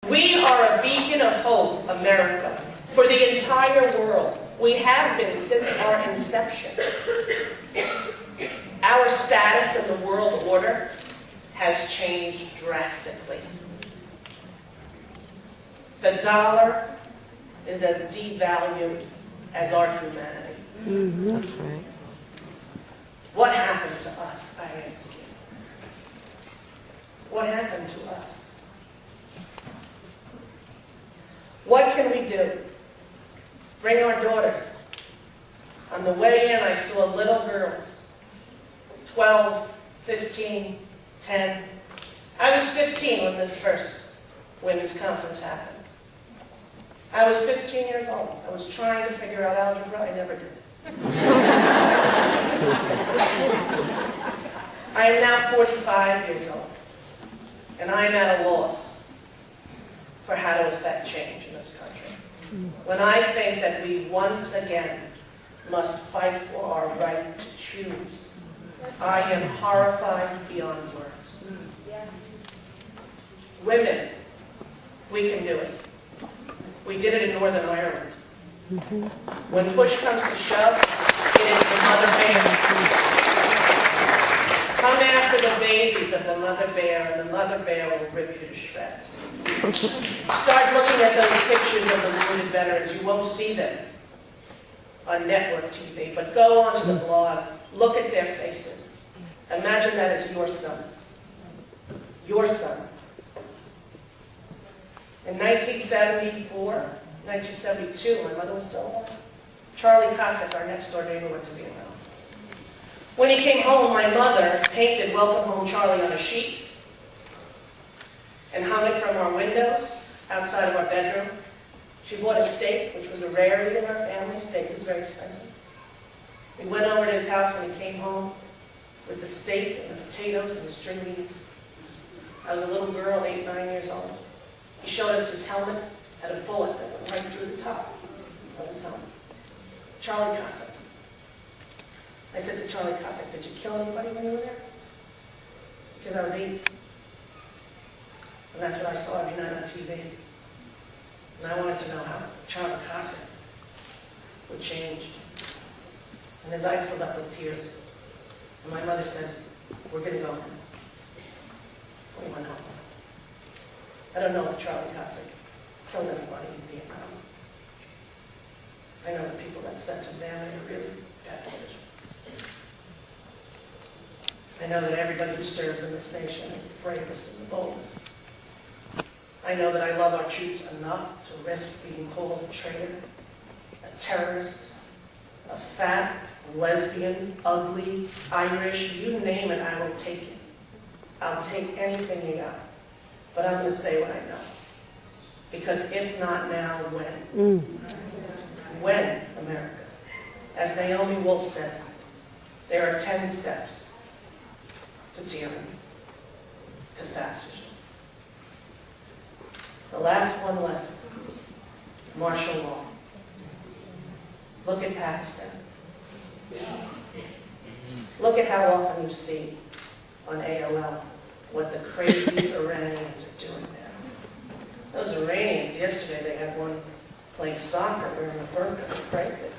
We are a beacon of hope, America, for the entire world. We have been since our inception. Our status in the world order has changed drastically. The dollar is as devalued as our humanity. That's right. What happened to us, I ask you? What happened to us? What can we do? Bring our daughters. On the way in, I saw little girls, 12, 15, 10. I was 15 when this first women's conference happened. I was 15 years old. I was trying to figure out algebra. I never did. I am now 45 years old, and I am at a loss for how to effect change in this country. When I think that we once again must fight for our right to choose, I am horrified beyond words. Women, we can do it. We did it in Northern Ireland. When push comes to shove, it is the mother bear. Come after the babies of the mother bear, and the mother bear will rip you to shreds. Start looking at those pictures of the wounded veterans. You won't see them on network TV, but go onto the blog, look at their faces. Imagine that as your son. Your son. In 1974, 1972, my mother was still alive. Charlie Cossack, our next door neighbor, went to Vietnam. When he came home, my mother painted "Welcome Home, Charlie" on a sheet and hung it from our windows outside of our bedroom. She bought a steak, which was a rarity in our family. Steak was very expensive. We went over to his house when he came home with the steak and the potatoes and the string beans. I was a little girl, 8, 9 years old. He showed us his helmet, had a bullet that went right through the top of his helmet. Charlie Cossack. I said to Charlie Cossack, "Did you kill anybody when you were there?" Because I was 8. And that's what I saw every night on TV. And I wanted to know how Charlie Cossack would change. And his eyes filled up with tears. And my mother said, "We're going to go home." We went home. I don't know if Charlie Cossack killed anybody in Vietnam. I know the people that sent him there made a really bad decision. I know that everybody who serves in this nation is the bravest and the boldest. I know that I love our troops enough to risk being called a traitor, a terrorist, a fat, lesbian, ugly, Irish, you name it, I will take it. I'll take anything you got. But I'm going to say what I know. Because if not now, when? When, America? As Naomi Wolf said, there are 10 steps to tyranny, to fascism. The last one left, martial law. Look at Pakistan. Look at how often you see on AOL what the crazy Iranians are doing there. Those Iranians, yesterday they had one playing soccer wearing a burqa. They're crazy.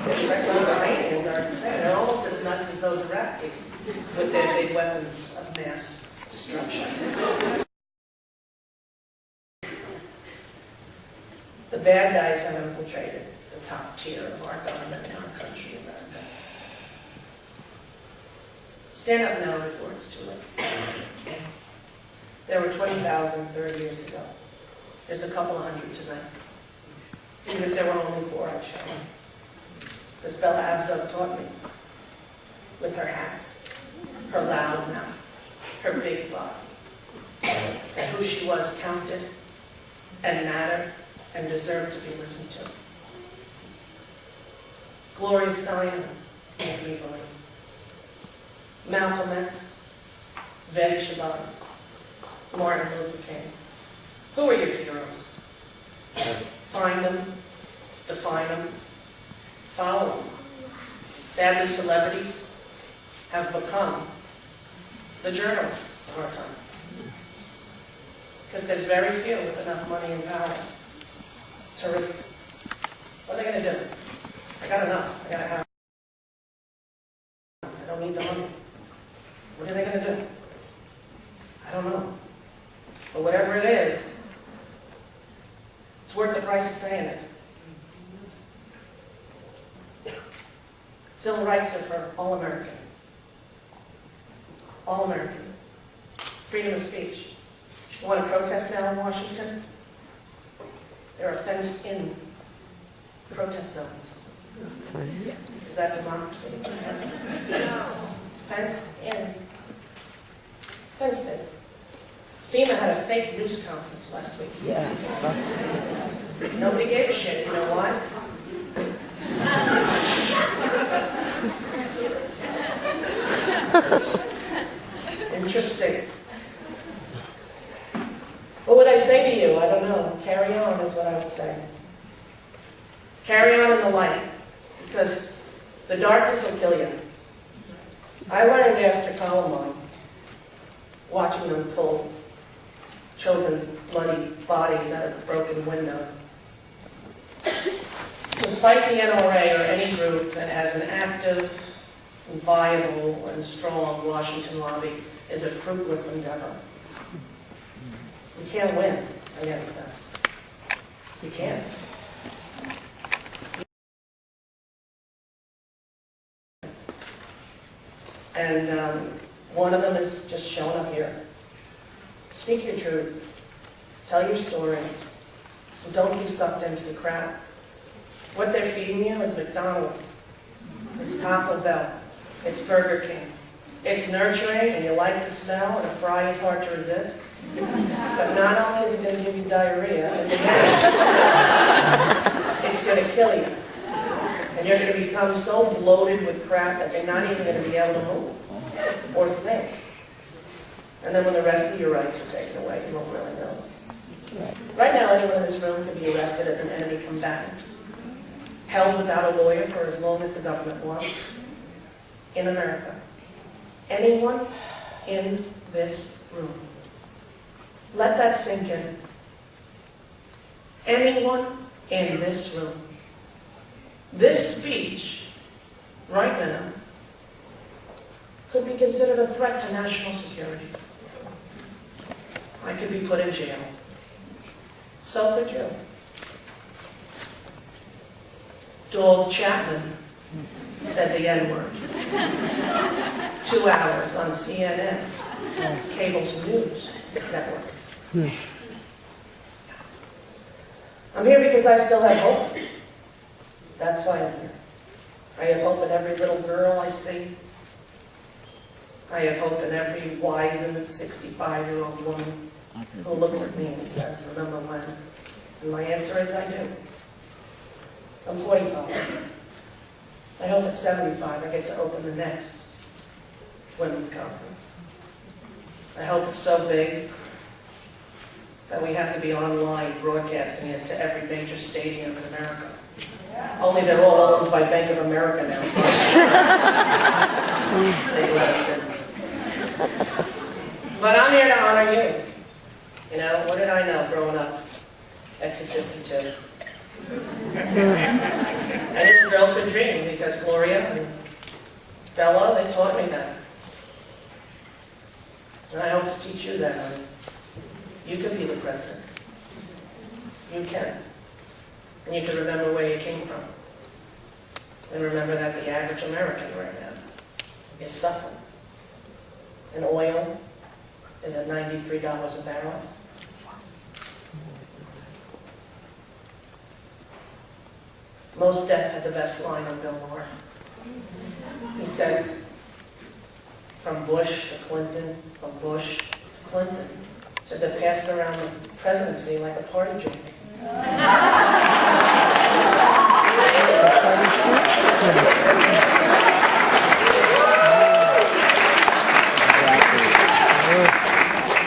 Those Iranians are insane. They're almost as nuts as those Iraqis with their big weapons of mass destruction. The bad guys have infiltrated the top tier of our government in our country, America. Stand up now before it's too late. There were 20,000 30 years ago. There's a couple hundred tonight. Even if there were only 4, I'd show them. As Bella Abzug taught me, with her hats, her loud mouth, her big body, that who she was counted and mattered and deserved to be listened to. Gloria Steinem, Anthony Boyd, Malcolm X, Betty Shabbat, Martin Luther King. Who are your heroes? Find them, define them, follow them. Sadly, celebrities have become the journalists of our time. Because there's very few with enough money and power to risk it. What are they going to do? I got enough. I got a house. I don't need the money. What are they going to do? I don't know. But whatever it is, it's worth the price of saying it. Civil rights are for all Americans. All Americans. Freedom of speech. You want to protest now in Washington? There are fenced-in protest zones. That's right. Is that democracy? Fenced in. Fenced in. FEMA had a fake news conference last week. Yeah. Nobody gave a shit. You know why? Interesting. What would I say to you? I don't know. Carry on is what I would say. Carry on in the light, because the darkness will kill you. I learned after Columbine, watching them pull children's bloody bodies out of broken windows. To fight the NRA or any group that has an active, viable, and strong Washington lobby is a fruitless endeavor. You can't win against them. You can't. And one of them is just showing up here. Speak your truth. Tell your story. Don't be sucked into the crap. What they're feeding you is McDonald's. It's Taco Bell. It's Burger King. It's nurturing and you like the smell and a fry is hard to resist. But not only is it going to give you diarrhea, it's going to kill you. And you're going to become so bloated with crap that you're not even going to be able to move or think. And then when the rest of your rights are taken away, you won't really notice. Right now, anyone in this room can be arrested as an enemy combatant, held without a lawyer for as long as the government wants, in America. Anyone in this room. Let that sink in. Anyone in this room. This speech, right now, could be considered a threat to national security. I could be put in jail. So could you. Dog Chapman said the N-word. 2 hours on CNN, cable's news network. I'm here because I still have hope. That's why I'm here. I have hope in every little girl I see. I have hope in every wizened 65-year-old woman who looks at me and says, remember when? And my answer is I do. I'm 45. I hope at 75 I get to open the next women's conference. I hope it's so big that we have to be online broadcasting it to every major stadium in America. Only they're all owned by Bank of America now. So they let us in. But I'm here to honor you. You know, what did I know growing up? Exit 52. I knew a girl could dream because Gloria and Bella, they taught me that. And I hope to teach you that, honey. You can be the president. You can. And you can remember where you came from. And remember that the average American right now is suffering. And oil is at $93 a barrel. Mos Def had the best line on Bill Maher. He said, from Bush to Clinton, from Bush to Clinton. So they passed around the presidency like a party drink.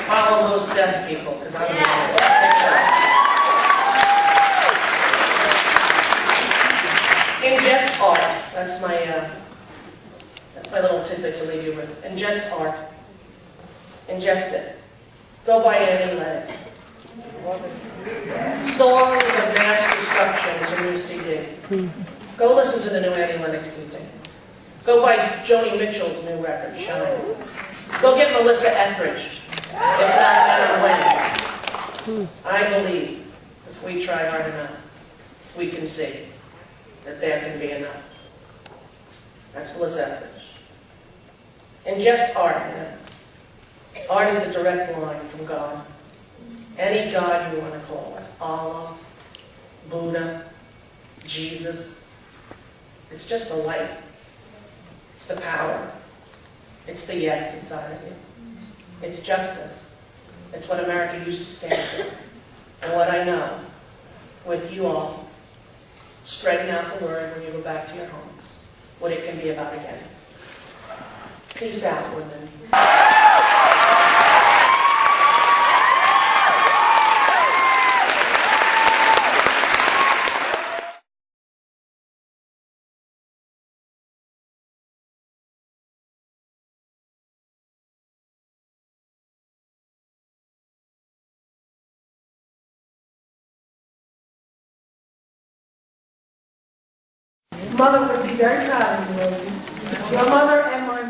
Follow Mos Def people, because I'm ingest art. That's my little tidbit to leave you with. Ingest art. Ingest it. Go buy it and let it. Songs of Mass Destruction is a new CD. Go listen to the new Annie Lennox CD. Go buy Joni Mitchell's new record, Shine. Go get Melissa Etheridge, if not now, when. I believe if we try hard enough, we can see that there can be enough. That's Melissa Etheridge. And just art, man. Art is the direct line from God. Any God you want to call it. Allah, Buddha, Jesus. It's just the light. It's the power. It's the yes inside of you. It's justice. It's what America used to stand for. And what I know, with you all, spreading out the word when you go back to your homes, what it can be about again. Peace out, women. Mother would be very proud of you, Rosie. Your mother and my